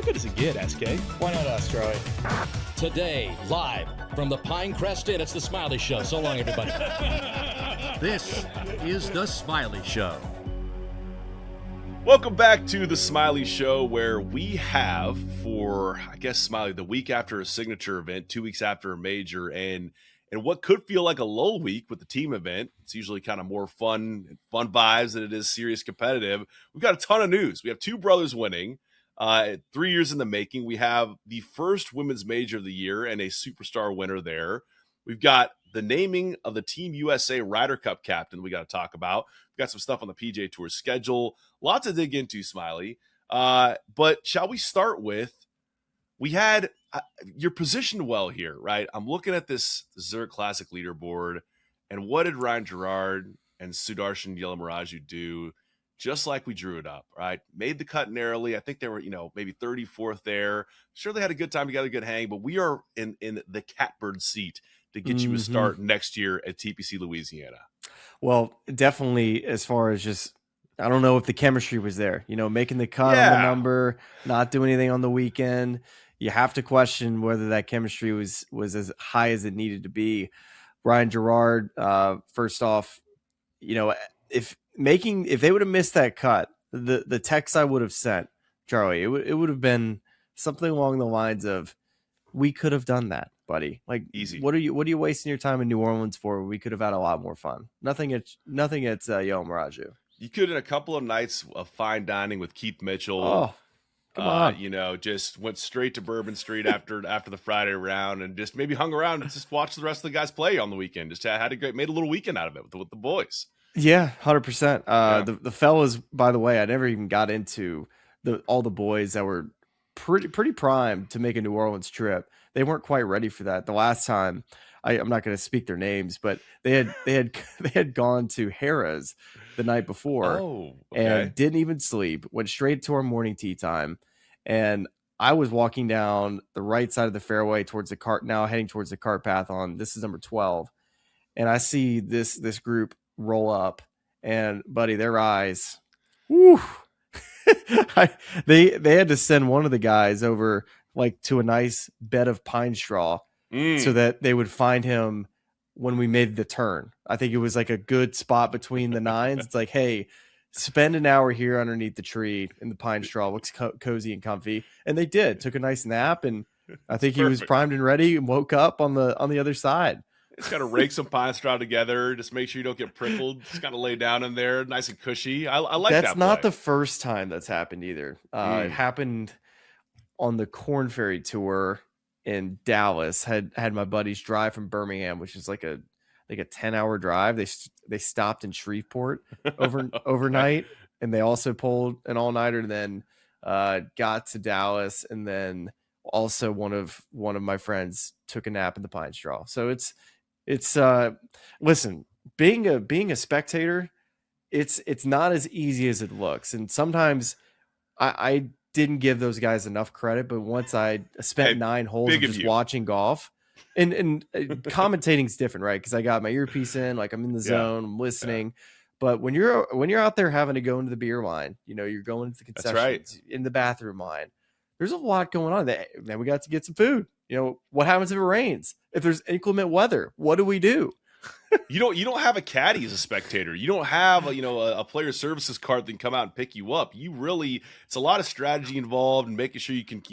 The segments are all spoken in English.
good does it get, SK? Why not us, Charlie? Today, live from the Pinecrest Inn, it's the Smylie Show. So long, everybody. This is the Smylie Show. Welcome back to the Smylie Show, where we have, for, I guess, Smylie, the week after a signature event, 2 weeks after a major, and what could feel like a lull week with the team event. It's usually kind of more fun vibes than it is serious competitive. We've got a ton of news. We have two brothers winning, 3 years in the making. We have the first women's major of the year and a superstar winner there. We've got the naming of the Team USA Ryder Cup captain we got to talk about. We've got some stuff on the PGA Tour schedule. Lots to dig into, Smylie. But shall we start with, we had, you're positioned well here, right? I'm looking at this Zurich Classic leaderboard, and what did Ryan Gerard and Sudarshan Yelamaraju do? Just like we drew it up, right? Made the cut narrowly. I think they were, maybe 34th there. Sure, they had a good time. You got a good hang, but we are in the catbird seat to get you a start next year at TPC Louisiana. Well, definitely, as far as just, I don't know if the chemistry was there, making the cut on the number, not doing anything on the weekend. You have to question whether that chemistry was as high as it needed to be. Ryan Gerard, first off, if they would have missed that cut, the text I would have sent, Charlie, it would have been something along the lines of, we could have done that, buddy. Like, easy. What are you wasting your time in New Orleans for? We could have had a lot more fun. Nothing at Yelamaraju. You could, in a couple of nights of fine dining with Keith Mitchell. Oh, come on. Just went straight to Bourbon Street after the Friday round, and just maybe hung around and just watched the rest of the guys play on the weekend. Just made a little weekend out of it with the boys. Yeah, 100%. The fellas, by the way, I never even got into all the boys that were pretty primed to make a New Orleans trip. They weren't quite ready for that. The last time, I'm not going to speak their names, but they had gone to Harrah's the night before and didn't even sleep. Went straight to our morning tee time, and I was walking down the right side of the fairway towards the cart, now heading towards the cart path on, this is number 12, and I see this group roll up, and buddy, their eyes, whew, they had to send one of the guys over like to a nice bed of pine straw so that they would find him when we made the turn. I think it was like a good spot between the nines. It's like, hey, spend an hour here underneath the tree in the pine straw. Looks cozy and comfy. And they did. Took a nice nap, and I think he was primed and ready and woke up on the other side. Just got to rake some pine straw together. Just make sure you don't get prickled. Just got to lay down in there, nice and cushy. I like that. That's not the first time that's happened either. It happened on the Corn Ferry Tour in Dallas. Had my buddies drive from Birmingham, which is like a 10-hour drive. They stopped in Shreveport overnight, and they also pulled an all-nighter, and then got to Dallas, and then also one of my friends took a nap in the pine straw. So it's listen, being a spectator, it's not as easy as it looks, and sometimes I didn't give those guys enough credit, but once I spent 9 holes of just watching golf, and commentating is different, right? Because I got my earpiece in, like I'm in the zone, I'm listening. But when you're out there having to go into the beer line, you're going into the concessions, in the bathroom line, there's a lot going on. Then we got to get some food. What happens if it rains? If there's inclement weather, what do we do? You don't have a caddy as a spectator. You don't have a player services card that can come out and pick you up. It's a lot of strategy involved and making sure you can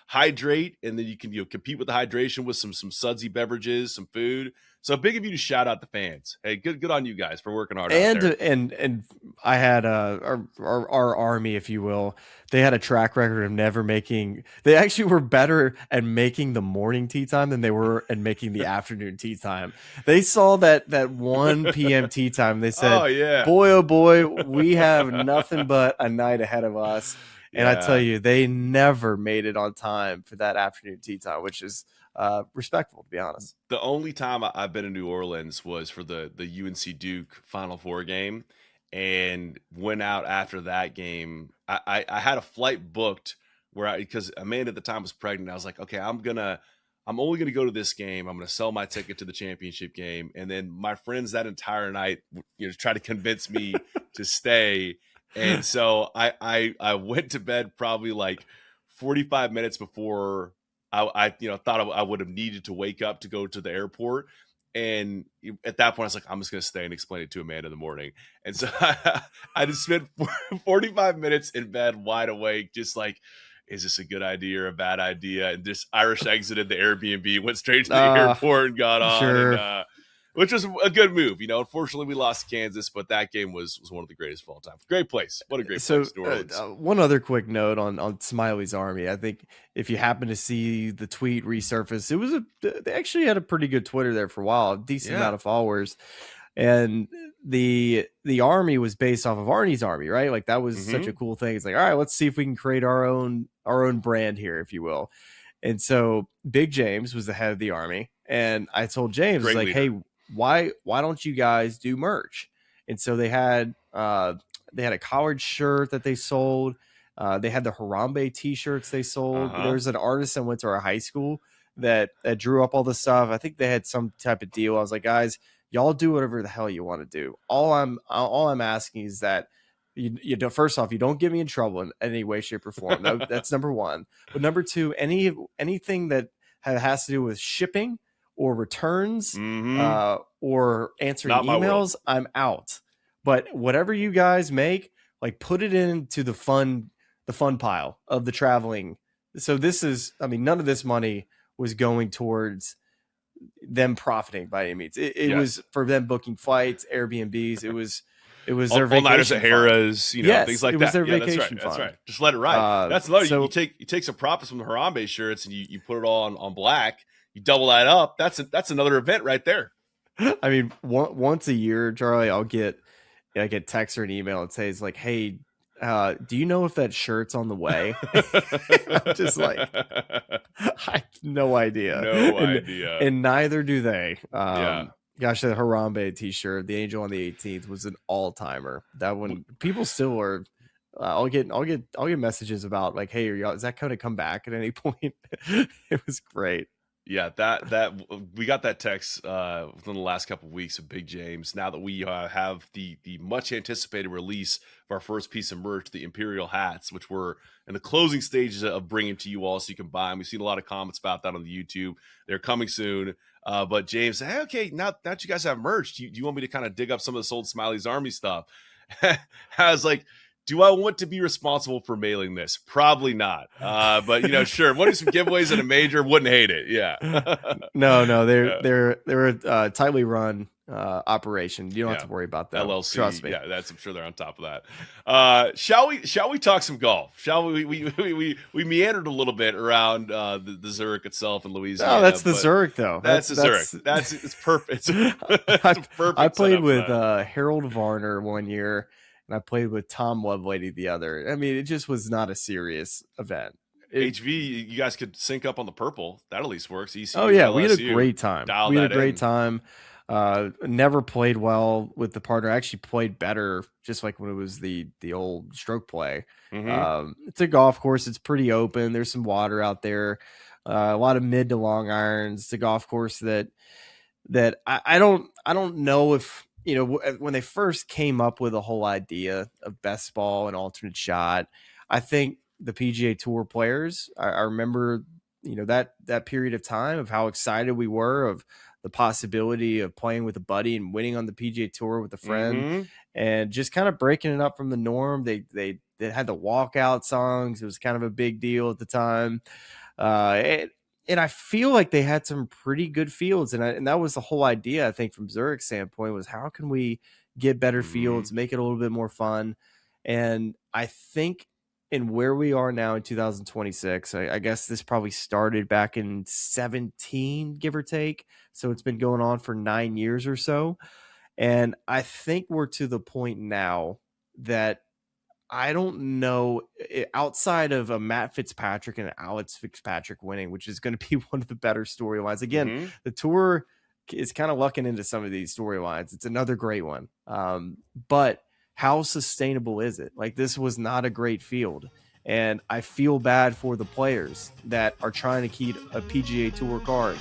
hydrate, and then you can compete with the hydration with some sudsy beverages, some food. So big of you to shout out the fans. Hey, good on you guys for working hard. And I had our army, if you will. They had a track record of never making. They actually were better at making the morning tee time than they were at making the afternoon tee time. They saw that 1 p.m. tee time. They said, oh boy, we have nothing but a night ahead of us. And I tell you, they never made it on time for that afternoon tee time, which is respectful, to be honest. The only time I've been in New Orleans was for the UNC Duke Final Four game, and went out after that game. I had a flight booked because Amanda at the time was pregnant. I was like, okay, I'm only gonna go to this game. I'm gonna sell my ticket to the championship game, and then my friends that entire night, try to convince me to stay. And so I went to bed probably like 45 minutes before I thought I would have needed to wake up to go to the airport. And at that point, I was like, I'm just going to stay and explain it to Amanda in the morning. And so I just spent 45 minutes in bed wide awake, just like, is this a good idea or a bad idea? And just Irish exited the Airbnb, went straight to the airport and got on. Sure. And, which was a good move. Unfortunately, we lost Kansas, but that game was one of the greatest of all time. Great place. What a great place, New Orleans. One other quick note on Smiley's Army. I think if you happen to see the tweet resurface, they actually had a pretty good Twitter there for a while, a decent amount of followers. And the Army was based off of Arnie's Army, right? Like that was such a cool thing. It's like, all right, let's see if we can create our own brand here, if you will. And so Big James was the head of the Army. And I told James, Great like, leader. hey, why don't you guys do merch? And so they had a collared shirt that they sold. They had the Harambe t-shirts they sold. There was an artist that went to our high school that drew up all this stuff. I think they had some type of deal. I was like, guys, y'all do whatever the hell you want to do. All I'm asking is that you don't, first off, you don't get me in trouble in any way, shape, or form. That's number one. But number two, anything that has to do with shipping or returns or answering emails, I'm out. But whatever you guys make, like put it into the fun pile of the traveling. So this is, none of this money was going towards them profiting by any means. It was for them booking flights, Airbnbs. It was their all-nighters vacation at Harrah's, things like that. It was their vacation fund. That's right. Just let it ride. That's another. You take some profits from the Harambe shirts and you put it all on black. You double that up. That's another event right there. Once a year, Charlie, I get text or an email that says like, "Hey, do you know if that shirt's on the way?" I'm just like, I have no idea. And neither do they. Gosh, the Harambe t-shirt, the Angel on the 18th, was an all-timer. That one, people still are. I'll get messages about like, "Hey, is that going to come back at any point?" It was great. Yeah, that we got that text within the last couple of weeks of Big James. Now that we have the much anticipated release of our first piece of merch, the Imperial hats, which we're in the closing stages of bringing to you all so you can buy them. We've seen a lot of comments about that on the YouTube. They're coming soon. But James said, "Hey, okay, now that you guys have merch, do you want me to kind of dig up some of this old Smiley's Army stuff?" I was like, do I want to be responsible for mailing this? Probably not. But sure. Wanting some giveaways at a major, wouldn't hate it. Yeah. No, they're a tightly run operation. You don't have to worry about that. LLC. Trust me. Yeah, I'm sure they're on top of that. Shall we talk some golf? Shall we meandered a little bit around the Zurich itself in Louisiana. No, that's the Zurich though. That's the Zurich. It's perfect. It's perfect. I played with Harold Varner one year. And I played with Tom Lovelady the other. It just was not a serious event. HV, you guys could sync up on the purple. That at least works. ECU, oh yeah, LSU, we had a great time. Never played well with the partner. I actually played better, just like when it was the old stroke play. It's a golf course. It's pretty open. There's some water out there. A lot of mid to long irons. It's a golf course that I don't know if. When they first came up with the whole idea of best ball and alternate shot, I think the PGA Tour players, I remember, that period of time of how excited we were of the possibility of playing with a buddy and winning on the PGA Tour with a friend and just kind of breaking it up from the norm. They had the walkout songs. It was kind of a big deal at the time. And I feel like they had some pretty good fields. And that was the whole idea, I think, from Zurich's standpoint, was how can we get better fields, make it a little bit more fun? And I think in where we are now in 2026, I guess this probably started back in 17, give or take. So it's been going on for 9 years or so. And I think we're to the point now that I don't know, outside of a Matt Fitzpatrick and Alex Fitzpatrick winning, which is going to be one of the better storylines. Again, the tour is kind of lucking into some of these storylines. It's another great one. But how sustainable is it? Like, this was not a great field. And I feel bad for the players that are trying to keep a PGA Tour card.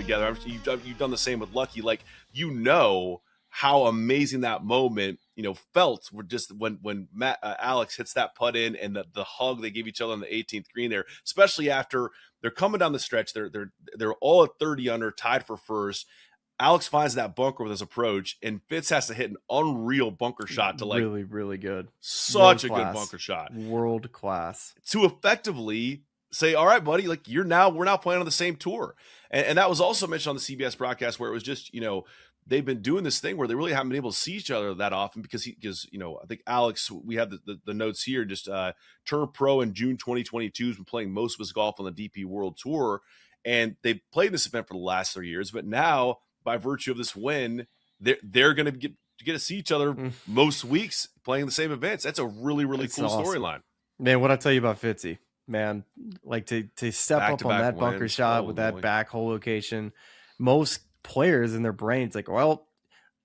together. You've done the same with Lucky. Like, you know how amazing that moment, felt. We're just when Alex hits that putt in, and the hug they give each other on the 18th green there, especially after they're coming down the stretch. They're all at 30 under, tied for first. Alex finds that bunker with his approach, and Fitz has to hit an unreal bunker shot to really, really good. Such a good bunker shot. World class. To effectively say, all right, buddy, like we're now playing on the same tour. And that was also mentioned on the CBS broadcast, where it was just, they've been doing this thing where they really haven't been able to see each other that often because I think Alex, we have the notes here, just turned pro in June 2022, has been playing most of his golf on the DP World Tour. And they played this event for the last 3 years, but now, by virtue of this win, they're going to get to see each other most weeks playing the same events. That's a really, really cool storyline. Man, what I tell you about Fitzy, man, like to step up on that bunker shot with that back hole location. Most players in their brains like, well,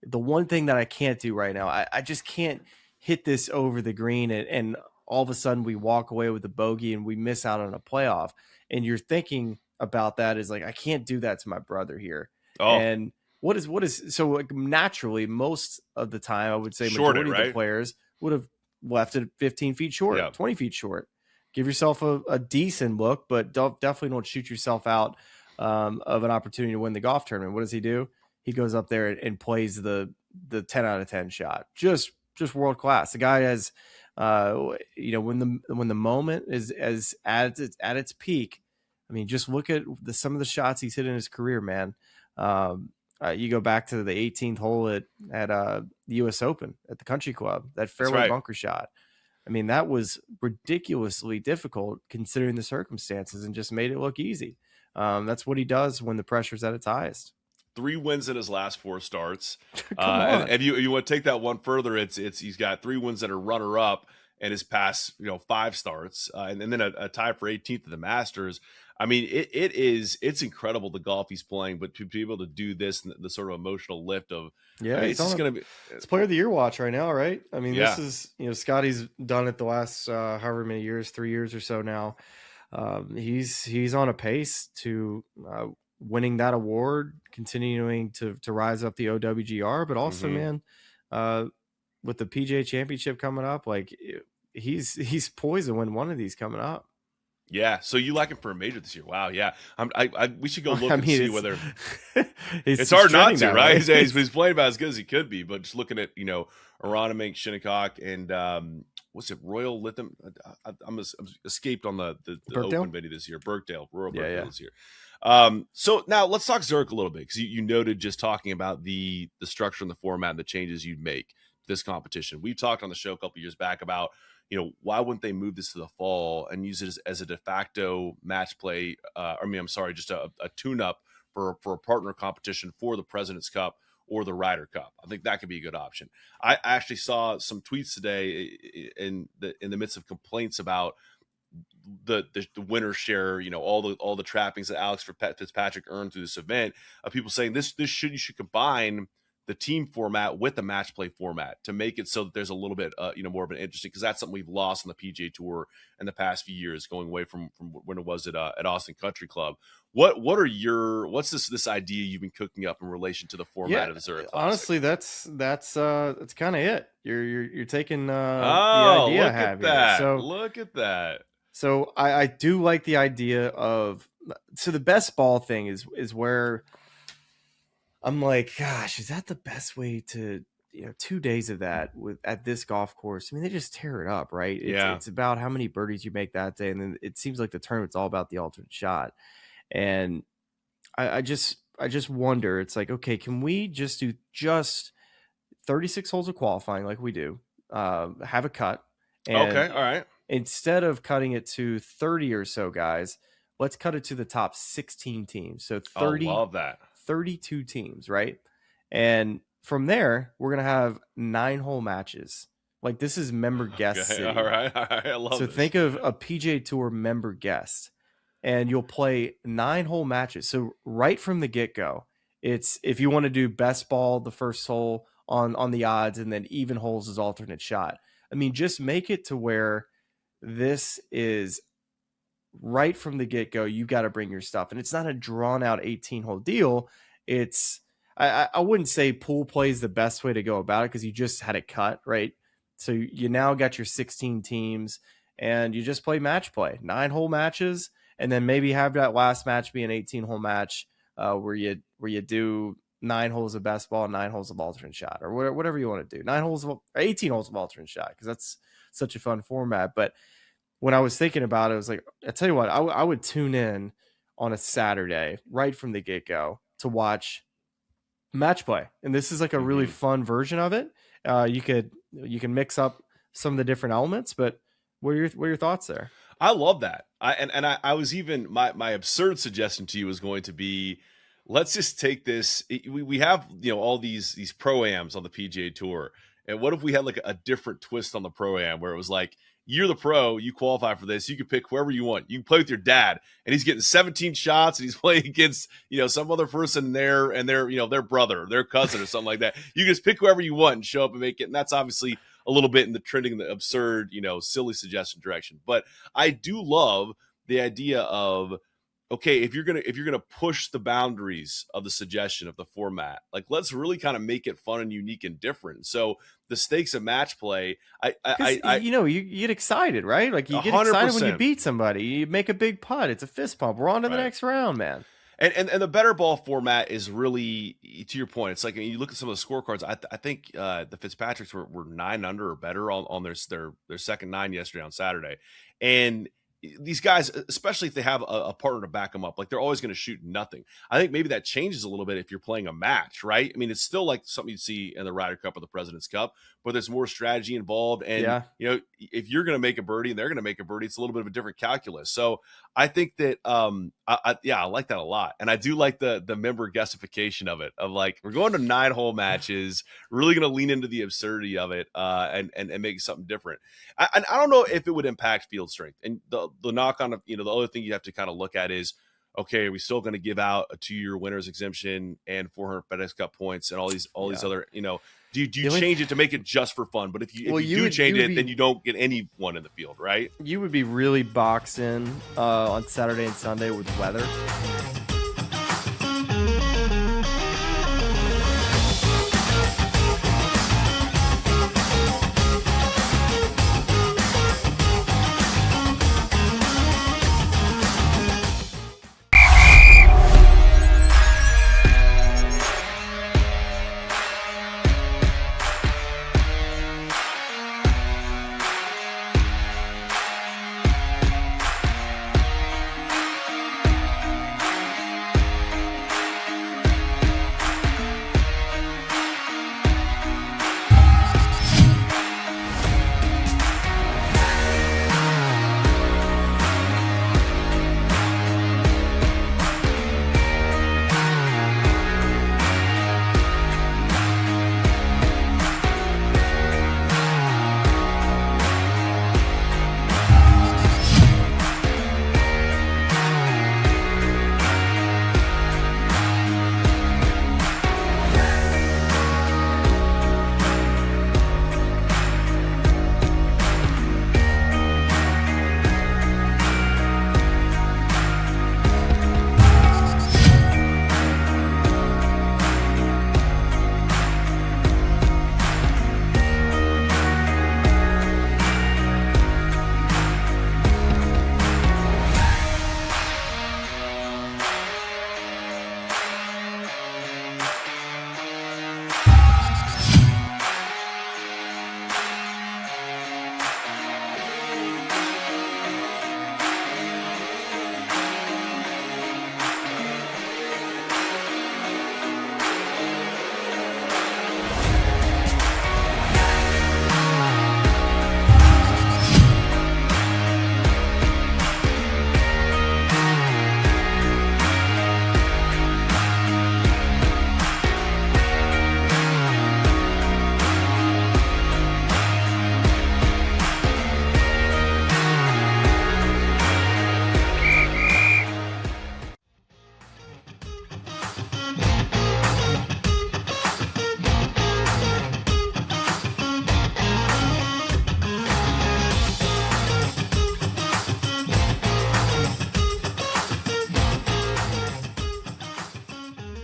the one thing that I can't do right now, I just can't hit this over the green, and all of a sudden we walk away with a bogey and we miss out on a playoff. And you're thinking about that is like, I can't do that to my brother here. Oh. And what is so like naturally most of the time I would say majority of the players would have left it 15 feet short, 20 feet short. Give yourself a decent look, but definitely don't shoot yourself out of an opportunity to win the golf tournament. What does he do? He goes up there and plays the 10 out of 10 shot. Just world class. The guy has when the moment is at its peak. I mean, just look at some of the shots he's hit in his career, man. You go back to the 18th hole at the U.S. Open at the Country Club, that fairway bunker shot. I mean, that was ridiculously difficult considering the circumstances, and just made it look easy. That's what he does when the pressure's at its highest. 3 wins in his last 4 starts. And you want to take that one further, it's he's got 3 wins that are runner up in his past 5 starts, and then a tie for 18th at the Masters. I mean, it's incredible the golf he's playing, but to be able to do this, the sort of emotional lift of, it's just going to be. It's Player of the Year watch right now, right? I mean, this is, Scotty's done it the last however many years, 3 years or so now. He's on a pace to winning that award, continuing to rise up the OWGR, but also, man, with the PGA Championship coming up, like he's poised to win one of these coming up. Yeah, so you like him for a major this year? Wow, yeah. We should go look and see whether it's hard not to, right? He's playing about as good as he could be, but just looking at Aronimink, Shinnecock, and what's it, Royal Lytham? I'm escaped on the Open video this year. Royal Birkdale this year. So now let's talk Zurich a little bit, because you noted just talking about the structure and the format and the changes you'd make to this competition. We talked on the show a couple years back about, why wouldn't they move this to the fall and use it as a de facto match play? Just a tune-up for a partner competition for the President's Cup or the Ryder Cup. I think that could be a good option. I actually saw some tweets today in the midst of complaints about the winner share, all the trappings that Alex Fitzpatrick earned through this event, of people saying you should combine the team format with the match play format to make it so that there's a little bit more of an interesting, because that's something we've lost on the PGA Tour in the past few years, going away from when it was at Austin Country Club. What's this idea you've been cooking up in relation to the format of the Zurich Classic? Honestly, that's kind of it. You're taking the idea I have here. So look at that. So I do like the idea of, so the best ball thing is where I'm like, gosh, is that the best way to, 2 days of that at this golf course? I mean, they just tear it up, right? It's about how many birdies you make that day. And then it seems like the tournament's all about the alternate shot. And I just wonder, it's like, okay, can we just do 36 holes of qualifying like we do, have a cut? And okay. All right. Instead of cutting it to 30 or so guys, let's cut it to the top 16 teams. So 30, love that. 32 teams, right? And from there, we're going to have 9-hole matches. Like, this is member guest city. All right. I love it. So think of a PGA Tour member guest, and you'll play 9-hole matches. So right from the get-go, it's, if you want to do best ball the first hole on the odds, and then even holes as alternate shot. I mean, just make it to where this is right from the get-go, you got to bring your stuff. And it's not a drawn-out 18-hole deal. It's I wouldn't say pool play is the best way to go about it because you just had it cut, right? So you now got your 16 teams, and you just play match play, 9-hole matches, and then maybe have that last match be an 18-hole match where you do 9 holes of best ball and 9 holes of alternate shot, or whatever you want to do. 18 holes of alternate shot, because that's such a fun format. But when I was thinking about it, I was like, I tell you what, I would tune in on a Saturday right from the get-go to watch match play. And this is like a really fun version of it. You can mix up some of the different elements, but what are your thoughts there? I love that. I was even, my absurd suggestion to you was going to be, let's just take this. We have, all these pro-ams on the PGA Tour. And what if we had like a different twist on the pro-am where it was like, you're the pro, you qualify for this, you can pick whoever you want. You can play with your dad, and he's getting 17 shots, and he's playing against, some other person there and their brother, their cousin or something like that. You can just pick whoever you want and show up and make it. And that's obviously a little bit in the trending, the absurd, silly suggestion direction. But I do love the idea of, okay, if you're gonna push the boundaries of the suggestion of the format, like let's really kind of make it fun and unique and different. So the stakes of match play, you get excited, right? Like you get 100%. Excited when you beat somebody. You make a big putt. It's a fist pump. We're on to the next round, man. And the better ball format is really, to your point, it's like when you look at some of the scorecards, I think the Fitzpatricks were 9 under or better on their second 9 yesterday on Saturday. And these guys, especially if they have a partner to back them up, like they're always going to shoot nothing. I think maybe that changes a little bit if you're playing a match, right? I mean, it's still like something you'd see in the Ryder Cup or the President's Cup, but there's more strategy involved. And, if you're going to make a birdie and they're going to make a birdie, it's a little bit of a different calculus. So I think that, I like that a lot. And I do like the member guestification of it, of like, we're going to 9-hole matches, really going to lean into the absurdity of it and make something different. I don't know if it would impact field strength. And the knock on, the other thing you have to kind of look at is, okay, are we still going to give out a 2-year winner's exemption and 400 FedEx Cup points and all these other, do you change it to make it just for fun? But if you do change it, then you don't get anyone in the field, right? You would be really boxed in on Saturday and Sunday with weather.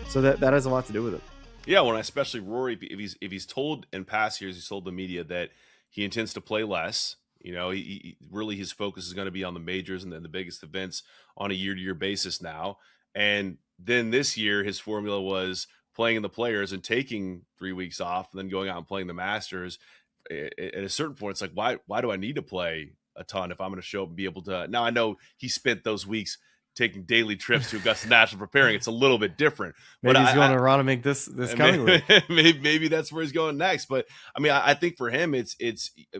So that has a lot to do with it. Yeah, when especially Rory, if he's told in past years, he's told the media that he intends to play less. He really his focus is going to be on the majors and then the biggest events on a year-to-year basis now. And then this year, his formula was playing in the Players and taking 3 weeks off, and then going out and playing the Masters. At a certain point, it's like, why do I need to play a ton if I'm going to show up and be able to? Now I know he spent those weeks taking daily trips to Augusta National preparing. It's a little bit different. Maybe he's going to Ronimink this coming week. Maybe that's where he's going next. But I mean, I think for him, it's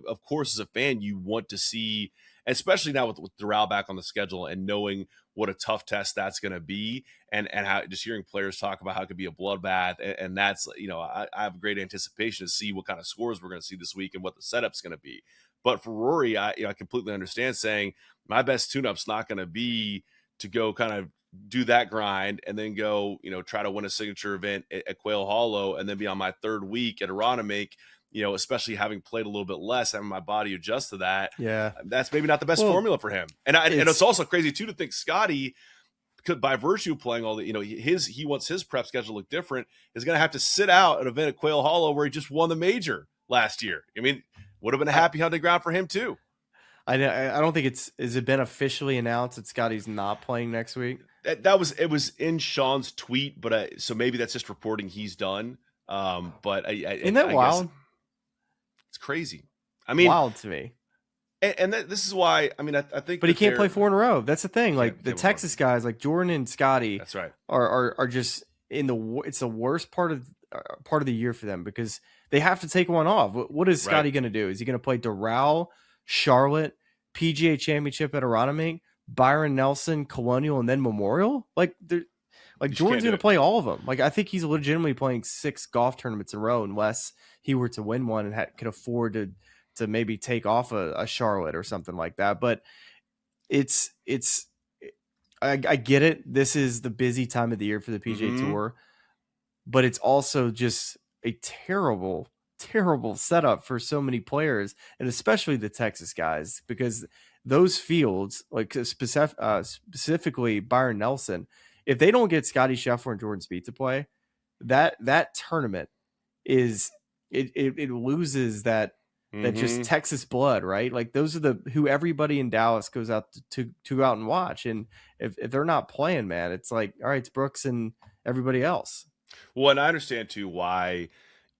of course, as a fan, you want to see, especially now with Doral back on the schedule and knowing what a tough test that's going to be, and how just hearing players talk about how it could be a bloodbath, and that's, I have great anticipation to see what kind of scores we're going to see this week and what the setup's going to be. But for Rory, I completely understand saying my best tune-up's not going to be to go kind of do that grind and then go, try to win a signature event at Quail Hollow and then be on my third week at Aronimink, especially having played a little bit less, having my body adjust to that. Yeah. That's maybe not the best formula for him. And it's also crazy too to think Scotty, could, by virtue of playing all the, he wants his prep schedule to look different, is going to have to sit out an event at Quail Hollow where he just won the major last year. I mean, would have been a happy hunting ground for him too. I don't think has it been officially announced that Scotty's not playing next week? It was in Sean's tweet, but so maybe that's just reporting he's done. But isn't that wild? It's crazy. I mean, wild to me. And this is why, I mean, I think, but he can't play 4 in a row. That's the thing. Like the Texas guys, like Jordan and Scotty, that's right, are just it's the worst part of the year for them because they have to take one off. What is Scotty going to do? Is he going to play Doral, Charlotte, PGA Championship at Aronimink, Byron Nelson, Colonial, and then Memorial? Like Jordan's going to play all of them. Like I think he's legitimately playing 6 golf tournaments in a row unless he were to win one and could afford to maybe take off a Charlotte or something like that. But I get it. This is the busy time of the year for the PGA Tour, but it's also just a terrible setup for so many players, and especially the Texas guys, because those fields, like specifically Byron Nelson, if they don't get Scotty Scheffler and Jordan Spieth to play, that tournament is it loses that just Texas blood, right? Like those are who everybody in Dallas goes out to go out and watch, and if they're not playing, man, it's like, all right, it's Brooks and everybody else. Well, and I understand too why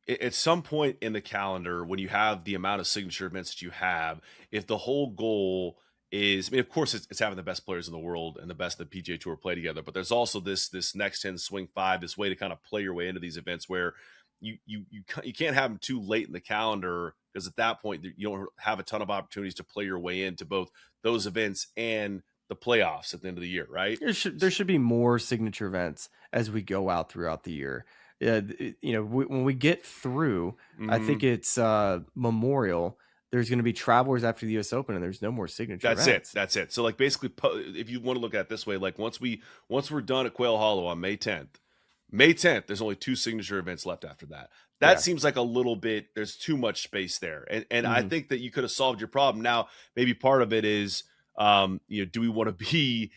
at some point in the calendar, when you have the amount of signature events that you have, if the whole goal is, I mean, of course, it's having the best players in the world and the best of the PGA Tour play together, but there's also this next 10 swing 5, this way to kind of play your way into these events where you can't have them too late in the calendar, because at that point you don't have a ton of opportunities to play your way into both those events and the playoffs at the end of the year, right? There should be more signature events as we go out throughout the year. When we get through, I think it's Memorial. There's going to be Travelers after the U.S. Open, and there's no more signature events. That's it. So, like, basically, if you want to look at it this way, like once we're done at Quail Hollow on May 10th, there's only 2 signature events left after that. That seems like a little bit. There's too much space there, and I think that you could have solved your problem. Now, maybe part of it is, do we want to be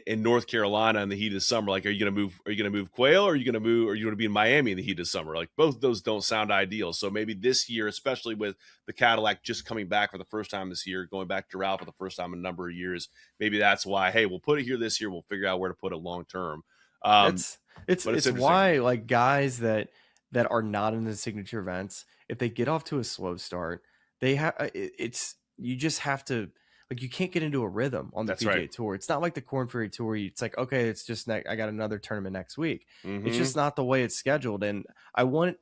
in North Carolina in the heat of the summer? Like, are you going to move Quail, or are you going to be in Miami in the heat of the summer? Like, both of those don't sound ideal. So maybe this year, especially with the Cadillac just coming back for the first time this year, going back to Ralph for the first time in a number of years, maybe that's why, hey, we'll put it here this year. We'll figure out where to put it long term. It's why, like, guys that are not in the signature events, if they get off to a slow start, you just have to. Like, you can't get into a rhythm on the PGA Tour. It's not like the Korn Ferry Tour. It's like, okay, it's just I got another tournament next week. It's just not the way it's scheduled. And I want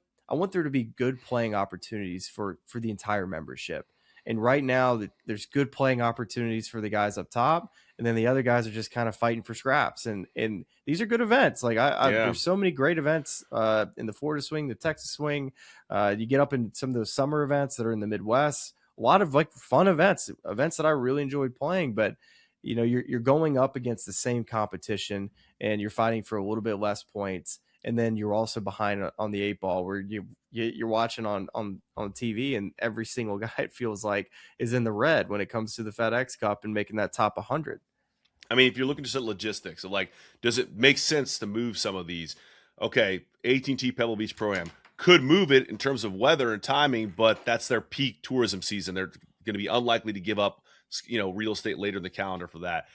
there to be good playing opportunities for the entire membership. And right now, there's good playing opportunities for the guys up top, and then the other guys are just kind of fighting for scraps. And these are good events. Like there's so many great events in the Florida swing, the Texas swing. You get up in some of those summer events that are in the Midwest. A lot of like fun events that I really enjoyed playing, but you're going up against the same competition and you're fighting for a little bit less points. And then you're also behind on the 8 ball where you're watching on TV, and every single guy, it feels like, is in the red when it comes to the FedEx Cup and making that top 100. I mean, if you're looking just at logistics of, like, does it make sense to move some of these? okay, AT&T Pebble Beach Pro-Am could move it in terms of weather and timing, but that's their peak tourism season. They're going to be unlikely to give up, real estate later in the calendar for that.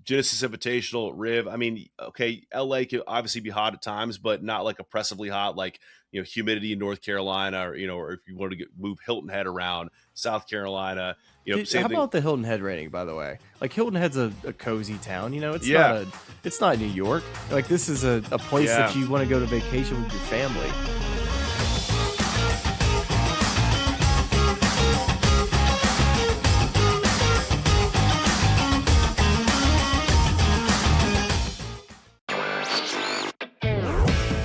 Genesis Invitational, Riv. I mean, okay, LA could obviously be hot at times, but not like oppressively hot, like, humidity in North Carolina, or if you want to move Hilton Head around, South Carolina. How Same thing. about the Hilton Head rating, by the way? Like, Hilton Head's a cozy town. It's not New York. Like, this is a place that you want to go to vacation with your family.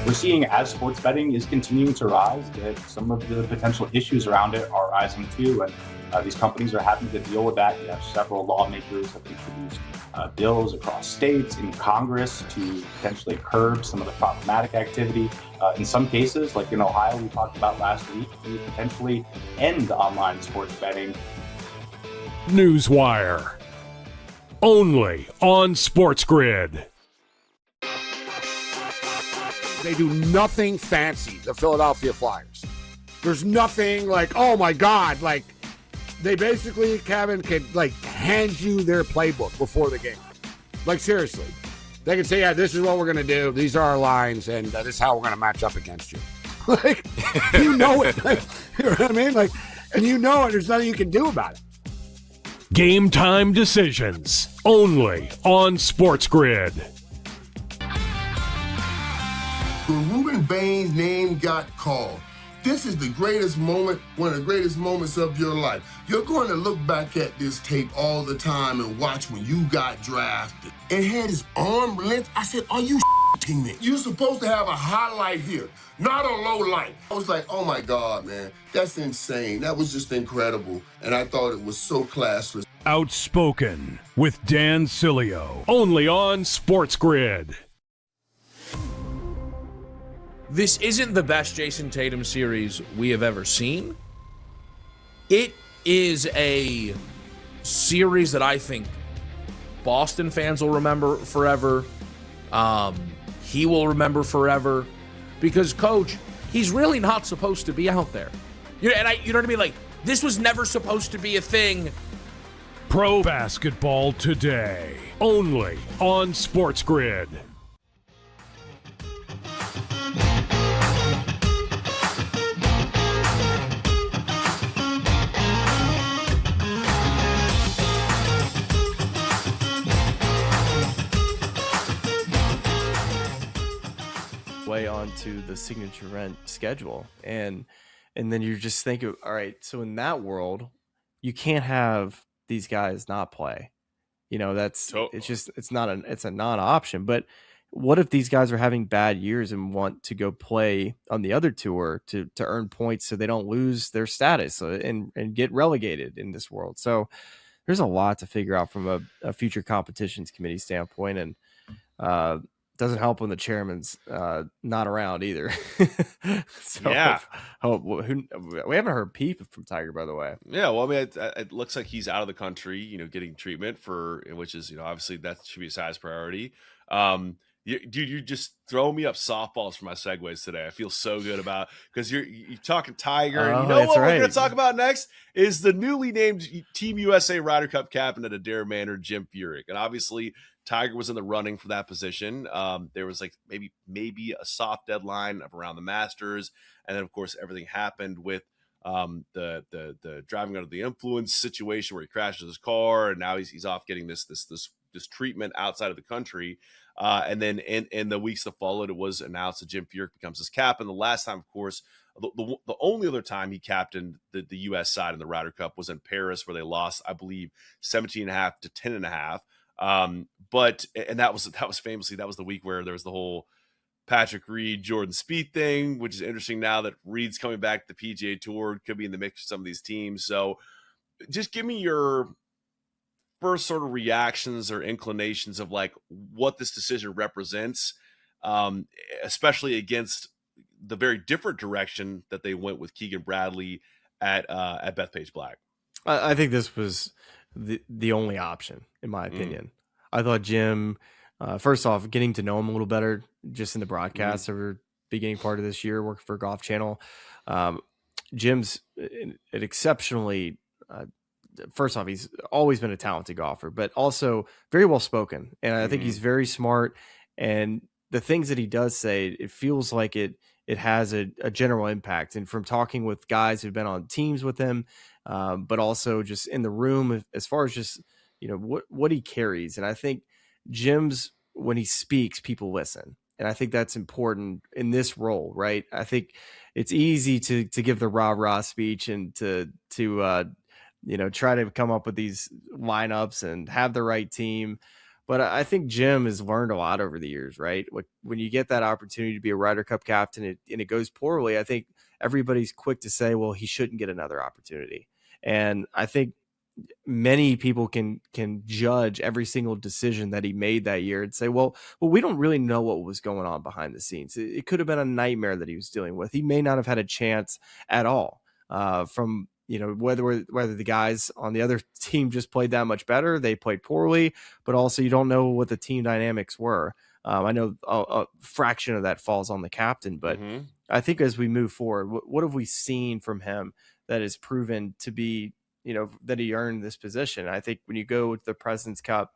We're seeing, as sports betting is continuing to rise, that some of the potential issues around it are rising too, and these companies are having to deal with that. You have several lawmakers have introduced bills across states in Congress to potentially curb some of the problematic activity. In some cases, like in Ohio, we talked about last week, to potentially end online sports betting. Newswire. Only on SportsGrid. They do nothing fancy, the Philadelphia Flyers. There's nothing like, oh my God, like they basically, Kevin, can like hand you their playbook before the game. Like seriously, they can say, yeah, this is what we're going to do. These are our lines and this is how we're going to match up against you. Like, you know it. Like, you know what I mean? Like, and you know it. There's nothing you can do about it. Game time decisions. Only on SportsGrid. When Ruben Bain's name got called, this is the greatest moment, one of the greatest moments of your life. You're going to look back at this tape all the time and watch when you got drafted and had his arm length. I said, are you shitting me? You're supposed to have a highlight here, not a low light. I was like, oh my God, man, that's insane. That was just incredible. And I thought it was so classless. Outspoken with Dan Cilio. Only on SportsGrid. This isn't the best Jason Tatum series we have ever seen. It is a series that I think Boston fans will remember forever. He will remember forever because, Coach, he's really not supposed to be out there. You know what I mean? Like, this was never supposed to be a thing. Pro basketball today. Only on SportsGrid. Way onto the signature rent schedule, and then you're just thinking, all right, so in that world you can't have these guys not play. It's a non-option. But what if these guys are having bad years and want to go play on the other tour to earn points so they don't lose their status and get relegated in this world? So there's a lot to figure out from a future competitions committee standpoint, and doesn't help when the chairman's not around either. So, yeah. We haven't heard peep from Tiger, by the way. Yeah, well, I mean, it looks like he's out of the country, getting treatment which is, obviously that should be his highest priority. Dude, you just throw me up softballs for my segues today. I feel so good about because you're talking Tiger. And what we're going to talk about next is the newly named Team USA Ryder Cup captain at Adair Manor, Jim Furyk. And obviously, Tiger was in the running for that position. There was like maybe a soft deadline of around the Masters, and then of course everything happened with the driving under the influence situation where he crashes his car, and now he's off getting this treatment outside of the country. And then in the weeks that followed, it was announced that Jim Furyk becomes his captain. The last time, of course, the only other time he captained the U.S. side in the Ryder Cup was in Paris, where they lost, I believe, 17.5 to 10.5. But that was famously, that was the week where there was the whole Patrick Reed, Jordan Spieth thing, which is interesting now that Reed's coming back to the PGA Tour, could be in the mix with some of these teams. So just give me your first sort of reactions or inclinations of like what this decision represents, especially against the very different direction that they went with Keegan Bradley at Bethpage Black. I think this was the only option, in my opinion. I thought Jim First off, getting to know him a little better just in the broadcast over the beginning part of this year, working for Golf Channel. Jim's an exceptionally, first off, he's always been a talented golfer, but also very well spoken. And I think he's very smart. And the things that he does say, it feels like it has a general impact. And from talking with guys who've been on teams with him, but also just in the room, as far as just, what he carries. And I think Jim's, when he speaks, people listen. And I think that's important in this role, right? I think it's easy to give the rah-rah speech and to try to come up with these lineups and have the right team. But I think Jim has learned a lot over the years, right? When you get that opportunity to be a Ryder Cup captain and it goes poorly, I think everybody's quick to say, well, he shouldn't get another opportunity. And I think many people can judge every single decision that he made that year and say, well, we don't really know what was going on behind the scenes. It could have been a nightmare that he was dealing with. He may not have had a chance at all from, whether the guys on the other team just played that much better, they played poorly, but also you don't know what the team dynamics were. I know a fraction of that falls on the captain, but I think as we move forward, what have we seen from him that has proven to be, that he earned this position? I think when you go to the President's Cup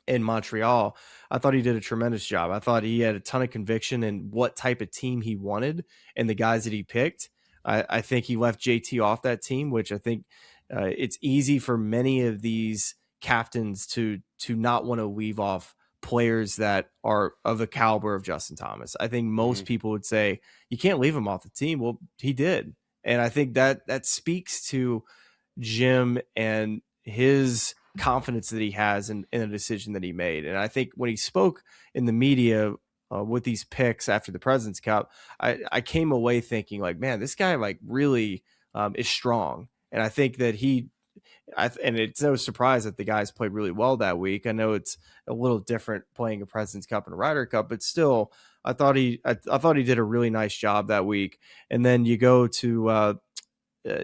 in Montreal, I thought he did a tremendous job. I thought he had a ton of conviction in what type of team he wanted and the guys that he picked. I think he left JT off that team, which I think it's easy for many of these captains to not want to leave off players that are of the caliber of Justin Thomas. I think most people would say you can't leave him off the team. Well, he did. And I think that speaks to Jim and his confidence that he has in a decision that he made. And I think when he spoke in the media with these picks after the President's Cup, I came away thinking like, man, this guy like really is strong. And I think that and it's no surprise that the guys played really well that week. I know it's a little different playing a President's Cup and a Ryder Cup, but still, I thought he did a really nice job that week. And then you go to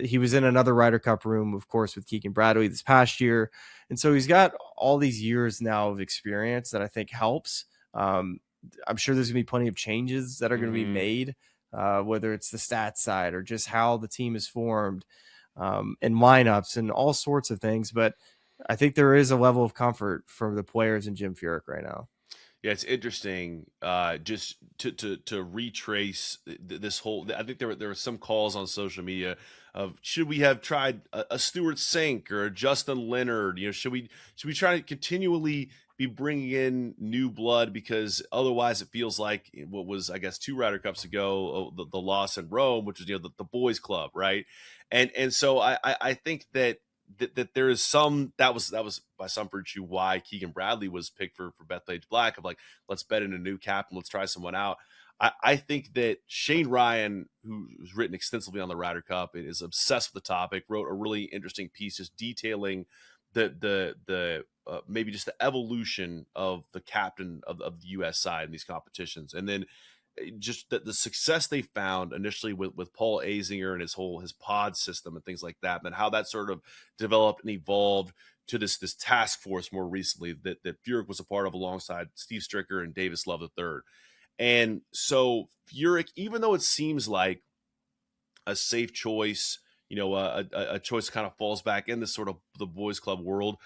he was in another Ryder Cup room, of course, with Keegan Bradley this past year. And so he's got all these years now of experience that I think helps. I'm sure there's going to be plenty of changes that are going to be made, whether it's the stats side or just how the team is formed and lineups and all sorts of things. But I think there is a level of comfort from the players in Jim Furyk right now. Yeah, it's interesting just to retrace this whole. I think there were some calls on social media of should we have tried a Stuart Sink or a Justin Leonard? Should we try to continually be bringing in new blood, because otherwise it feels like what was, I guess, 2 Ryder Cups ago, the loss in Rome, which was the boys club, right? And so I think that there is some that was by some virtue why Keegan Bradley was picked for Bethpage Black, of like, let's bet in a new captain, let's try someone out. I think that Shane Ryan, who's written extensively on the Ryder Cup and is obsessed with the topic, wrote a really interesting piece just detailing the maybe just the evolution of the captain of the U.S. side in these competitions, and then just the success they found initially with Paul Azinger and his pod system and things like that, and then how that sort of developed and evolved to this task force more recently that Furyk was a part of alongside Steve Stricker and Davis Love III. And so Furyk, even though it seems like a safe choice, a choice kind of falls back in this sort of the boys club world,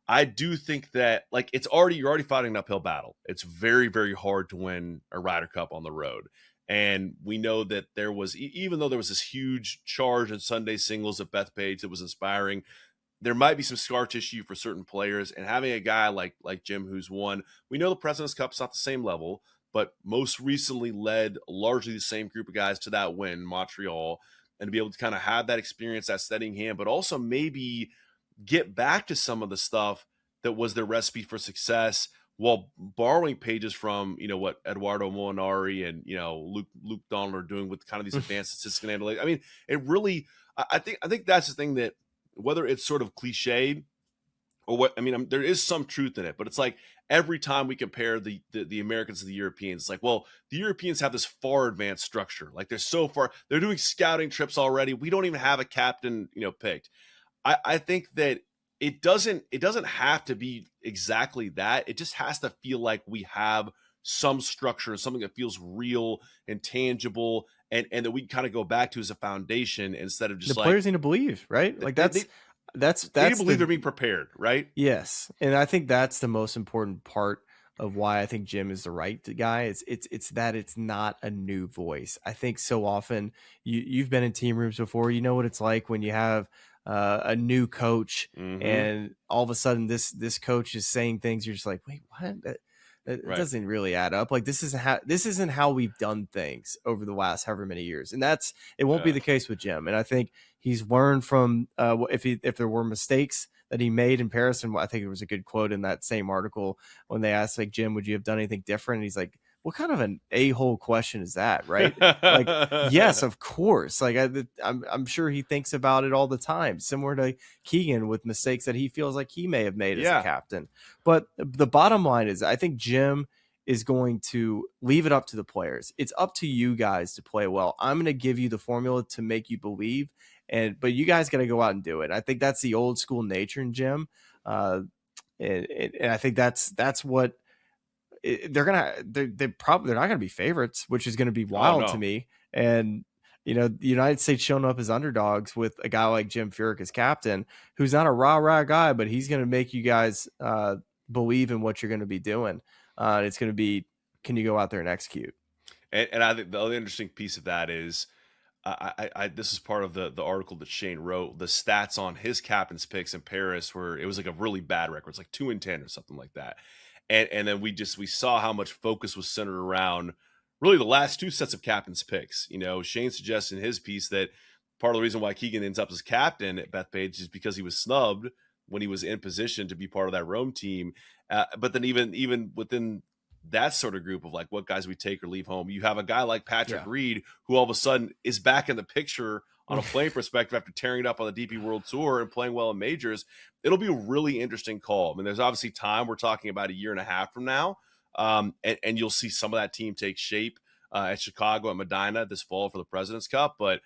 I do think that like you're already fighting an uphill battle. It's very, very hard to win a Ryder Cup on the road. And we know that there was, even though there was this huge charge in Sunday singles at Bethpage that was inspiring, there might be some scar tissue for certain players. And having a guy like Jim who's won, we know the President's Cup's not the same level, but most recently led largely the same group of guys to that win, Montreal, and to be able to kind of have that experience, that steadying hand, but also maybe get back to some of the stuff that was their recipe for success while borrowing pages from, what Eduardo Molinari and, Luke Donald are doing with kind of these advanced statistical analytics. I mean, it really, I think that's the thing, that whether it's sort of cliched or what, I mean, there is some truth in it, but it's like every time we compare the Americans to the Europeans, it's like, well, the Europeans have this far advanced structure. Like they're so far, they're doing scouting trips already. We don't even have a captain, picked. I think that it doesn't have to be exactly that. It just has to feel like we have some structure, something that feels real and tangible, and that we kind of go back to as a foundation instead of just the players need to believe, right? Like that's they need to believe they're being prepared, right? Yes, and I think that's the most important part of why I think Jim is the right guy. It's that it's not a new voice. I think so often you've been in team rooms before. You know what it's like when you have a new coach, and all of a sudden this coach is saying things. You're just like, wait, what? That doesn't really add up. Like this isn't how we've done things over the last however many years, and it won't be the case with Jim. And I think he's learned from if there were mistakes that he made in Paris, and I think it was a good quote in that same article when they asked, like, Jim, would you have done anything different? And he's like, what kind of an a-hole question is that, right? Like, yes, of course. Like, I'm sure he thinks about it all the time, similar to Keegan with mistakes that he feels like he may have made as a captain. But the bottom line is, I think Jim is going to leave it up to the players. It's up to you guys to play well. I'm going to give you the formula to make you believe, but you guys got to go out and do it. I think that's the old school nature in Jim, and I think that's what. They're not going to be favorites, which is going to be wild to me. And, the United States showing up as underdogs with a guy like Jim Furyk as captain, who's not a rah-rah guy, but he's going to make you guys believe in what you're going to be doing. It's going to be, can you go out there and execute? And I think the other interesting piece of that is, this is part of the article that Shane wrote, the stats on his captain's picks in Paris, where it was like a really bad record. It's like 2-10 or something like that. And then we saw how much focus was centered around really the last two sets of captain's picks. Shane suggests in his piece that part of the reason why Keegan ends up as captain at Bethpage is because he was snubbed when he was in position to be part of that Rome team. But then even within that sort of group of like what guys we take or leave home, you have a guy like Patrick Reed, who all of a sudden is back in the picture on a playing perspective after tearing it up on the DP World Tour and playing well in majors. It'll be a really interesting call. I mean, there's obviously time. We're talking about a year and a half from now. And you'll see some of that team take shape at Chicago and Medina this fall for the President's Cup. But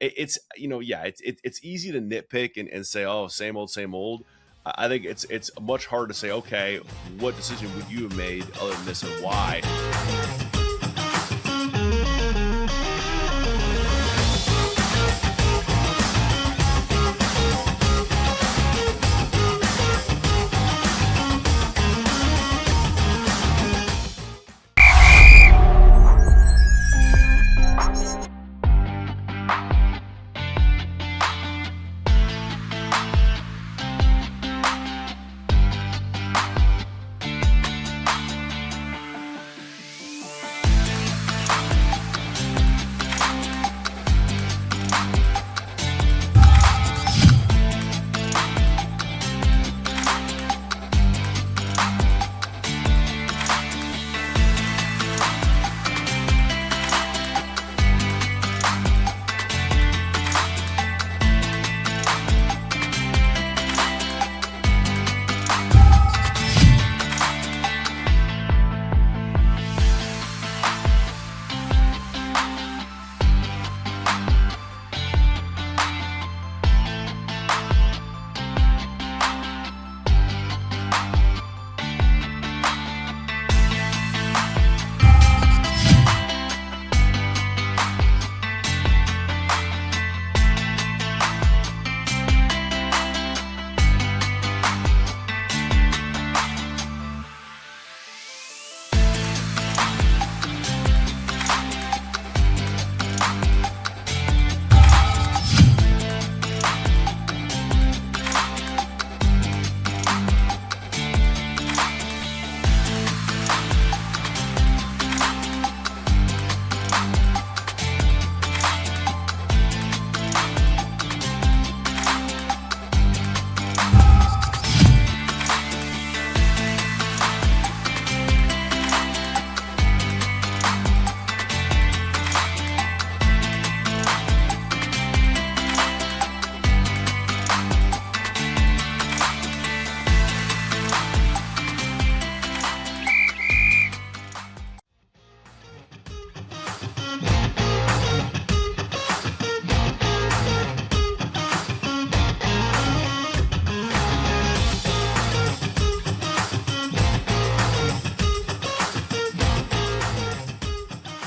it's easy to nitpick and say, oh, same old. I think it's much harder to say, okay, what decision would you have made other than this and why?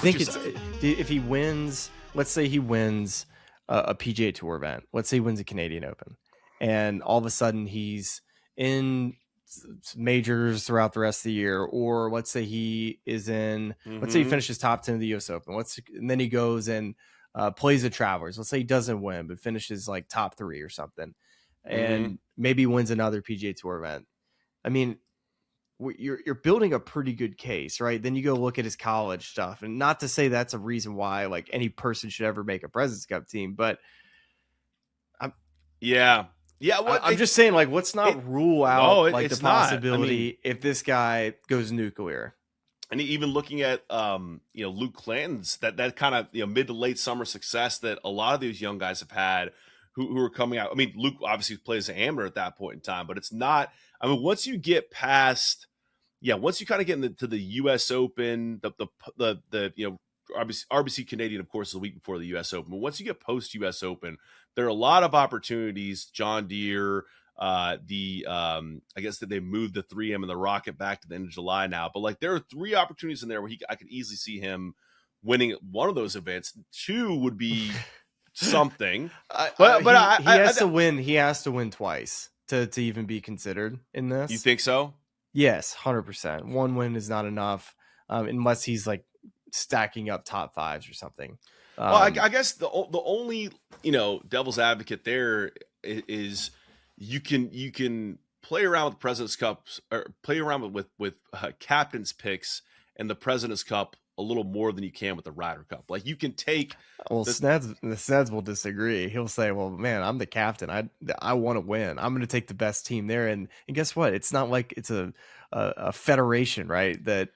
think it's if he wins. Let's say he wins a PGA Tour event. Let's say he wins a Canadian Open, and all of a sudden he's in majors throughout the rest of the year. Or let's say he is in. Let's say he finishes top 10 of the U.S. Open. And then he goes and plays the Travelers. Let's say he doesn't win, but finishes like top 3 or something, and maybe wins another PGA Tour event. I mean, you're building a pretty good case, right? Then you go look at his college stuff, and not to say that's a reason why like any person should ever make a President's Cup team, but I'm just saying, like, let's not rule out the possibility if this guy goes nuclear. And even looking at Luke Clanton's that kind of mid to late summer success that a lot of these young guys have had who are coming out. I mean, Luke obviously plays an amateur at that point in time, but it's not. I mean, once you get past. Yeah, once you kind of get into the U.S. Open, the RBC Canadian, of course, is the week before the U.S. Open. But once you get post U.S. Open, there are a lot of opportunities. John Deere, I guess that they moved the 3M and the Rocket back to the end of July now. But like there are 3 opportunities in there where I could easily see him winning one of those events. 2 would be something. He has to win. He has to win twice to even be considered in this. You think so? Yes, 100%. One win is not enough unless he's like stacking up top 5s or something. Well, I guess the only devil's advocate there is you can play around with President's Cups or play around with captain's picks and the President's Cup a little more than you can with the Ryder Cup. Like you can take. Well, Sneds will disagree. He'll say, "Well, man, I'm the captain. I want to win. I'm going to take the best team there." And guess what? It's not like it's a federation, right? That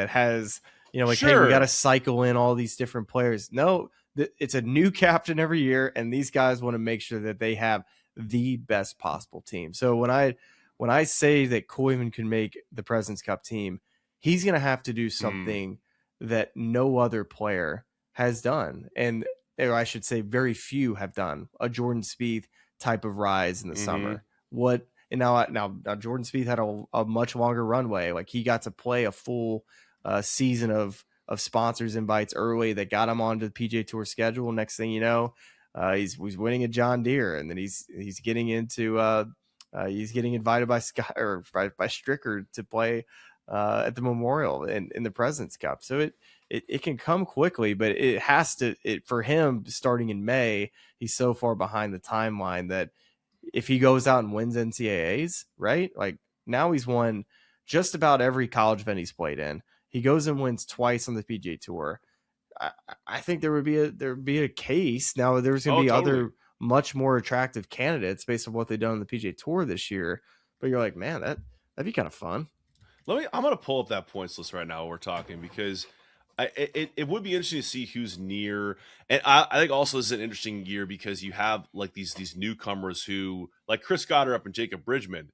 has hey, we got to cycle in all these different players. No, it's a new captain every year, and these guys want to make sure that they have the best possible team. So when I say that Koyman can make the President's Cup team, he's going to have to do something that no other player has done. Or I should say very few have done a Jordan Spieth type of rise in the summer. Now Jordan Spieth had a much longer runway. Like he got to play a full season of sponsors invites early that got him onto the PGA Tour schedule. Next thing you know, he's winning a John Deere, and then he's getting into he's getting invited by Stricker to play at the Memorial in the President's Cup. So it can come quickly, but it has to. For him, starting in May, he's so far behind the timeline that if he goes out and wins NCAAs, right? Like now he's won just about every college event he's played in. He goes and wins twice on the PGA Tour. I think there would be a case. Now there's going to be other much more attractive candidates based on what they've done on the PGA Tour this year. But you're like, man, that'd be kind of fun. I'm going to pull up that points list right now while we're talking, because it would be interesting to see who's near. And I think also this is an interesting year because you have like these newcomers who, like Chris Goddard and Jacob Bridgman.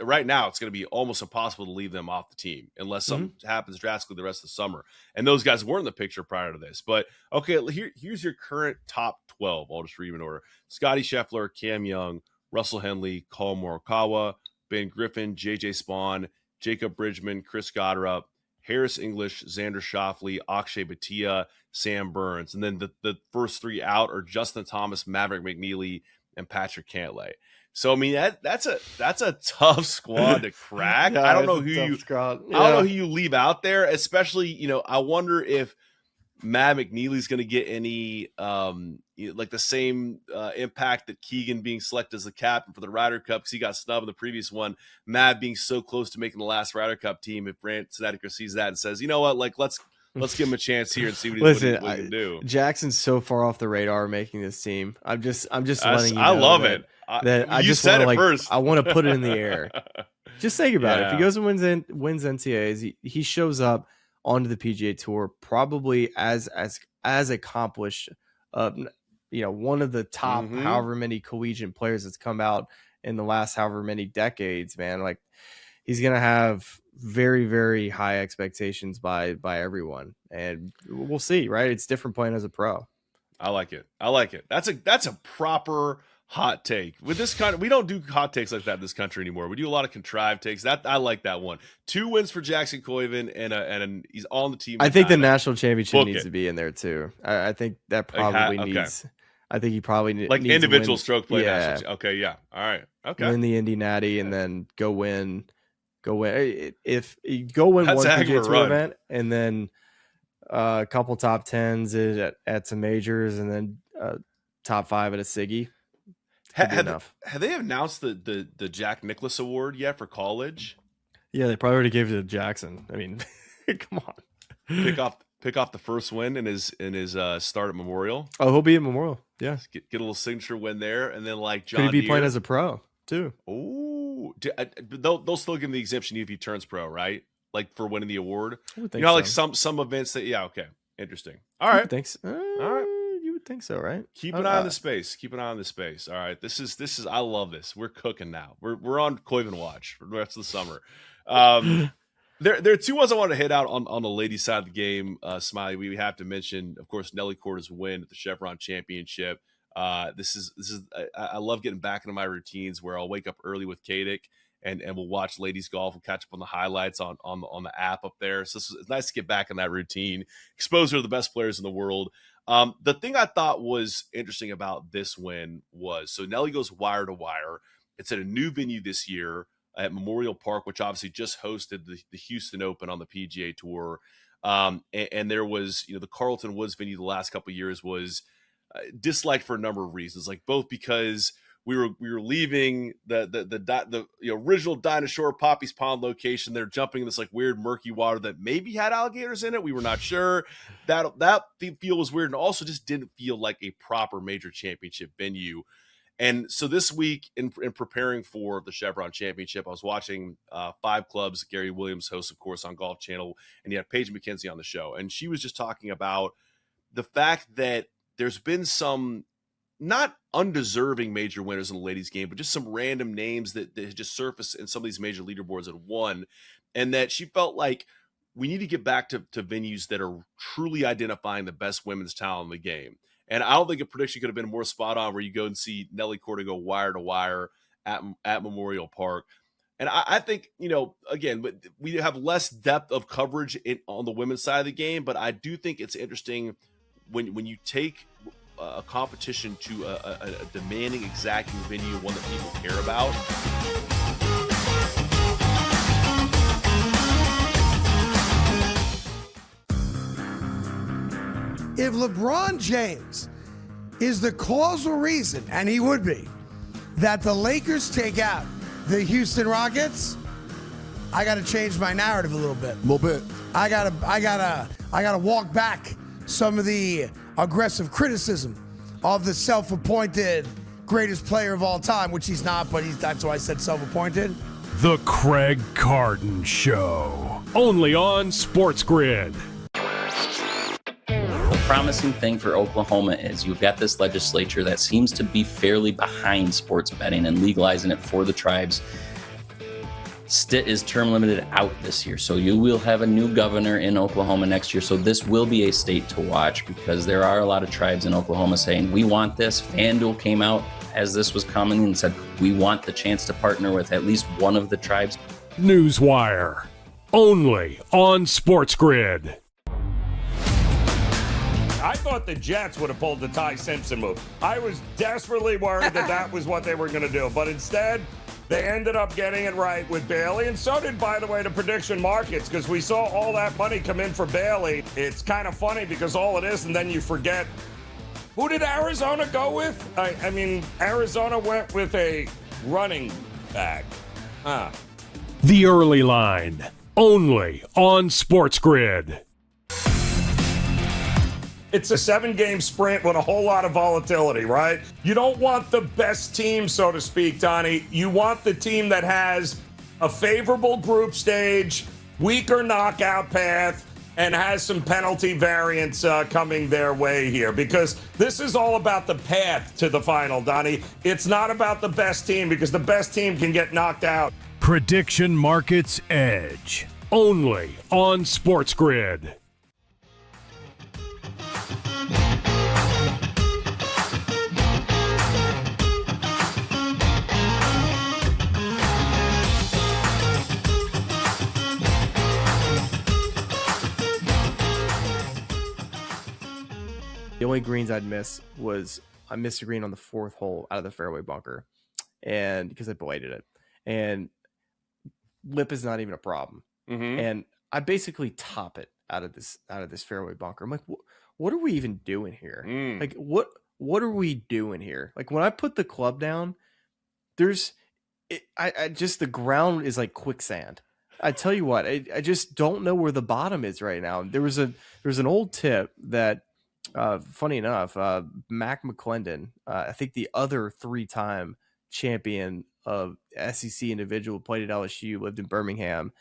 Right now, it's going to be almost impossible to leave them off the team unless something happens drastically the rest of the summer. And those guys weren't in the picture prior to this. But, okay, here's your current top 12. I'll just read them in order. Scotty Scheffler, Cam Young, Russell Henley, Colin Morikawa, Ben Griffin, J.J. Spawn, Jacob Bridgman, Chris Goddard, Harris English, Xander Schauffele, Akshay Bhatia, Sam Burns. And then the first 3 out are Justin Thomas, Maverick McNeely, and Patrick Cantlay. So I mean that's a tough squad to crack. Yeah, I don't know who you leave out there, especially I wonder if Matt McNeely's going to get any like the same impact that Keegan being selected as the captain for the Ryder Cup because he got snubbed in the previous one. Matt being so close to making the last Ryder Cup team, if Brandt Snedeker sees that and says, you know what, like let's give him a chance here and see what he can do. Jackson's so far off the radar making this team. I'm just letting you know. I love it. I just said it first. I want to put it in the air. Just think about it. If he goes and wins NCAAs, he shows up onto the PGA Tour probably as accomplished. One of the top however many collegiate players that's come out in the last however many decades. Man, like he's gonna have very, very high expectations by everyone, and we'll see. Right? It's different playing as a pro. I like it. That's a proper hot take. With this kind of, we don't do hot takes like that in this country anymore. We do a lot of contrived takes. That I like that one. 2 wins for Jackson Koiven, and he's on the team. I think the national championship needs to be in there too. I think that probably needs. I think he probably needs individual stroke play. Yeah. Okay. Yeah. All right. Okay. Win the Indy Natty and then go win. If you go win one PGA Tour event and then a couple top 10s at some majors and then top 5 at a Siggy. Have they announced the Jack Nicklaus Award yet for college? Yeah, they probably already gave it to Jackson. I mean, come on. Pick off the first win in his start at Memorial. Oh, he'll be at Memorial. Yeah, get a little signature win there, and then like John. Could he be Deere playing as a pro too? Oh, they'll still give him the exemption if he turns pro, right? Like for winning the award. Like some events that. Yeah, okay, interesting. All right, thanks. All right. You would think so, right? Keep an eye on the space. Keep an eye on the space. All right. This is I love this. We're cooking now. We're on Koiven watch for the rest of the summer. There are 2 ones I want to hit out on the ladies' side of the game. Smylie, we have to mention, of course, Nelly Korda's win at the Chevron Championship. This is I love getting back into my routines where I'll wake up early with Cadillac and we'll watch ladies golf and catch up on the highlights on the app up there. So it's nice to get back in that routine. Expose her to the best players in the world. The thing I thought was interesting about this win was, so Nelly goes wire to wire. It's at a new venue this year at Memorial Park, which obviously just hosted the Houston Open on the PGA Tour. And there was, the Carlton Woods venue the last couple of years was disliked for a number of reasons, like both because we were leaving the original Dinah Shore Poppy's Pond location. They're jumping in this like weird murky water that maybe had alligators in it. We were not sure. That feel was weird, and also just didn't feel like a proper major championship venue. And so this week, in preparing for the Chevron Championship, I was watching 5 Clubs. Gary Williams hosts, of course, on Golf Channel, and he had Paige McKenzie on the show, and she was just talking about the fact that there's been some not undeserving major winners in the ladies game, but just some random names that just surfaced in some of these major leaderboards that won, and that she felt like we need to get back to venues that are truly identifying the best women's talent in the game. And I don't think a prediction could have been more spot on where you go and see Nelly Korda go wire to wire at Memorial Park. And I think, again, we have less depth of coverage on the women's side of the game, but I do think it's interesting when you take a competition to a demanding, exacting venue, one that people care about. If LeBron James is the causal reason, and he would be, that the Lakers take out the Houston Rockets, I got to change my narrative a little bit. I gotta walk back some of the aggressive criticism of the self-appointed greatest player of all time, which he's not, but that's why I said self-appointed. The Craig Carton Show, only on SportsGrid. The promising thing for Oklahoma is you've got this legislature that seems to be fairly behind sports betting and legalizing it for the tribes. Stitt is term limited out this year, so you will have a new governor in Oklahoma next year. So this will be a state to watch because there are a lot of tribes in Oklahoma saying, we want this. FanDuel came out as this was coming and said, we want the chance to partner with at least one of the tribes. Newswire, only on SportsGrid. I thought the Jets would have pulled the Ty Simpson move. I was desperately worried that was what they were going to do. But instead, they ended up getting it right with Bailey. And so did, by the way, the prediction markets, because we saw all that money come in for Bailey. It's kind of funny because all it is, and then you forget, who did Arizona go with? I mean, Arizona went with a running back. The Early Line, only on SportsGrid. It's a 7-game sprint with a whole lot of volatility, right? You don't want the best team, so to speak, Donnie. You want the team that has a favorable group stage, weaker knockout path, and has some penalty variance coming their way here. Because this is all about the path to the final, Donnie. It's not about the best team because the best team can get knocked out. Prediction Markets Edge, only on SportsGrid. The only greens I'd miss was I missed a green on the 4th hole out of the fairway bunker, and because I bladed it, and lip is not even a problem. And I basically top it out of this fairway bunker. I'm like, what are we even doing here? Like, what are we doing here? Like, when I put the club down, I just, the ground is like quicksand. I tell you what, I just don't know where the bottom is right now. There was an old tip that, funny enough, Mac McClendon, I think the other 3-time champion of SEC individual, played at LSU, lived in Birmingham,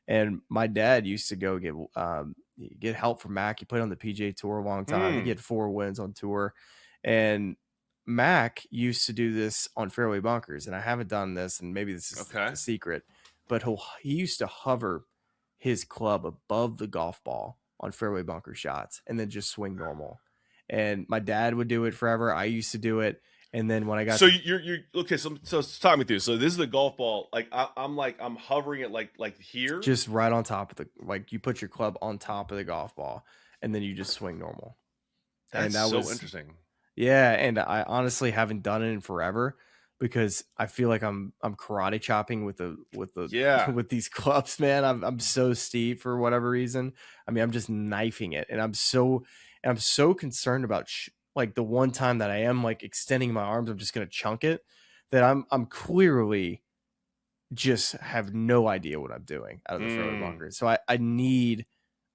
and my dad used to go get help from Mac. He played on the PGA Tour a long time. He had 4 wins on tour, and Mac used to do this on fairway bunkers, and I haven't done this, and maybe this is a secret, but he used to hover his club above the golf ball on fairway bunker shots and then just swing normal. And my dad would do it forever. I used to do it. And then when I got you're okay, so talk me through. So this is the golf ball. Like I'm hovering it like here, just right on top of you put your club on top of the golf ball, and then you just swing normal. That's so interesting. Yeah, and I honestly haven't done it in forever because I feel like I'm karate chopping with these clubs, man. I'm so steep for whatever reason. I mean, I'm just knifing it, and I'm so concerned about like the one time that I am like extending my arms, I'm just gonna chunk it. That I'm clearly just have no idea what I'm doing out of the fairway bunker. So I need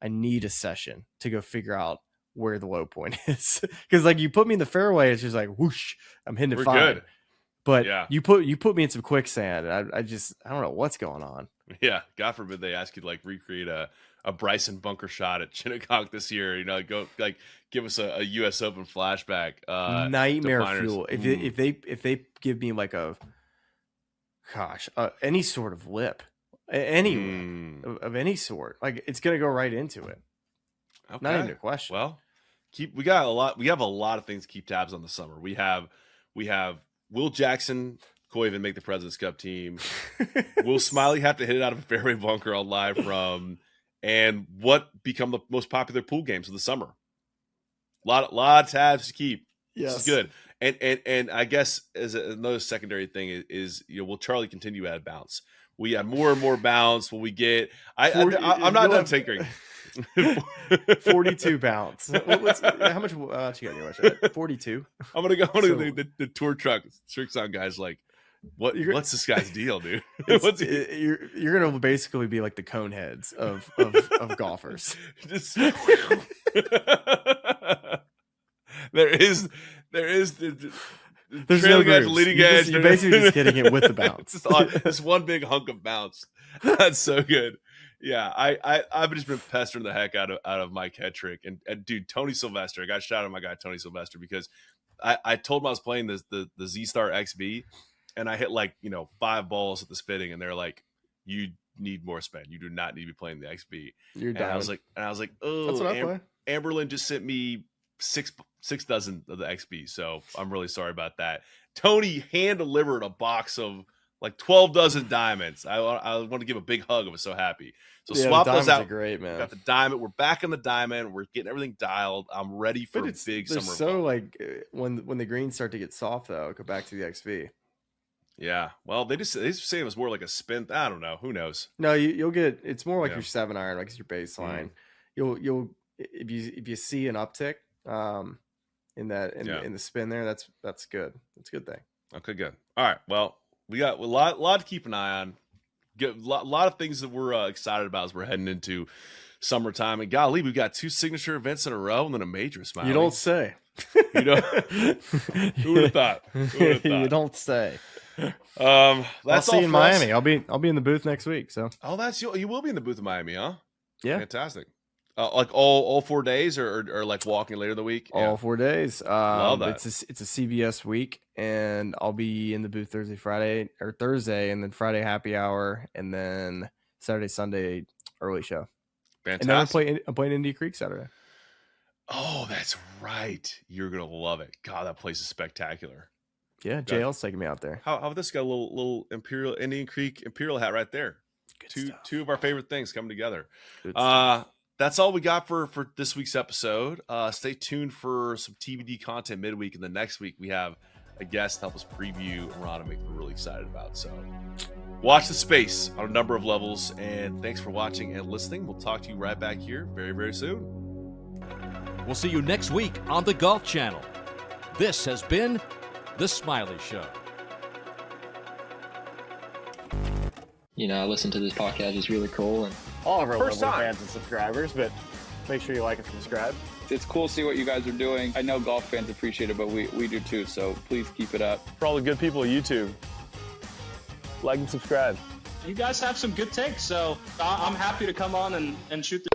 a session to go figure out where the low point is, because like you put me in the fairway, it's just like whoosh, I'm hitting it fine. Good. But you put me in some quicksand, and I don't know what's going on. Yeah, God forbid they ask you to like recreate a Bryson bunker shot at Shinnecock this year. You know, go like give us a U.S. Open flashback. Nightmare fuel. If they give me like any sort of lip, lip of any sort, like it's gonna go right into it. Okay. Not even a question. Well, we have a lot of things to keep tabs on this summer. We have will Jackson Koiven make the President's Cup team? Will Smylie have to hit it out of a fairway bunker on live from? And what become the most popular pool games of the summer? Lot of tabs to keep. Yes. This is good. And I guess as another secondary thing is will Charlie continue at bounce? We have more and more bounce when we get. I'm not done tinkering. 42 pounds. How much? You got 42. I'm gonna go to the tour truck. Trick Sound guys like, what's this guy's deal, dude? You're gonna basically be like the cone heads of golfers. There's trailing edge, leading edge. You're basically just getting it with the bounce. This one big hunk of bounce. That's so good. Yeah, I've just been pestering the heck out of Mike Hetrick and dude, Tony Sylvester. I got to shout out my guy Tony Sylvester because I told him I was playing the Z Star XV, and I hit 5 balls at the spitting, and they're like, "You need more spin. You do not need to be playing the XV." You're down. I was like, "Oh, that's what I play." Amberlin just sent me six dozen of the XB, so I'm really sorry about that. Tony hand delivered a box of like 12 dozen diamonds. I want to give a big hug. I was so happy. So swap those out. Great, man. Got the diamond. We're back in the diamond. We're getting everything dialed. I'm ready for a big summer. So like when the greens start to get soft though, go back to the XV. Yeah. Well, they just say it was more like a spin. I don't know. Who knows? No, you'll get. It's more like your 7-iron, like it's your baseline. You'll if you see an uptick in the spin there, that's good. That's a good thing. Okay, good. All right. Well, we got a lot to keep an eye on. Get a lot of things that we're excited about as we're heading into summertime. And golly, we've got 2 signature events in a row and then a major. Smylie. You don't say. You know, who would have thought? You don't say. I'll see you in Miami. I'll be in the booth next week. So. Oh, that's you. You will be in the booth in Miami, huh? Yeah. Fantastic. Like all 4 days, or like walking later in the week. All 4 days. Love that. It's a CBS week, and I'll be in the booth Thursday, and then Friday happy hour, and then Saturday, Sunday early show. Fantastic. And then I'm playing Indian Creek Saturday. Oh, that's right. You're gonna love it. God, that place is spectacular. Yeah, JL's taking me out there. How about this? Got a little Indian Creek Imperial hat right there. Two of our favorite things coming together. that's all we got for this week's episode. Stay tuned for some TBD content midweek, and the next week we have a guest to help us preview a round of we're really excited about. So watch the space on a number of levels, and thanks for watching and listening. We'll talk to you right back here very, very soon. We'll see you next week on the Golf Channel. This has been The Smylie Show. I listen to this podcast. It's really cool. And all of our lovely fans and subscribers, but make sure you like and subscribe. It's cool to see what you guys are doing. I know golf fans appreciate it, but we do too, so please keep it up. For all the good people at YouTube, like and subscribe. You guys have some good takes, so I'm happy to come on and shoot the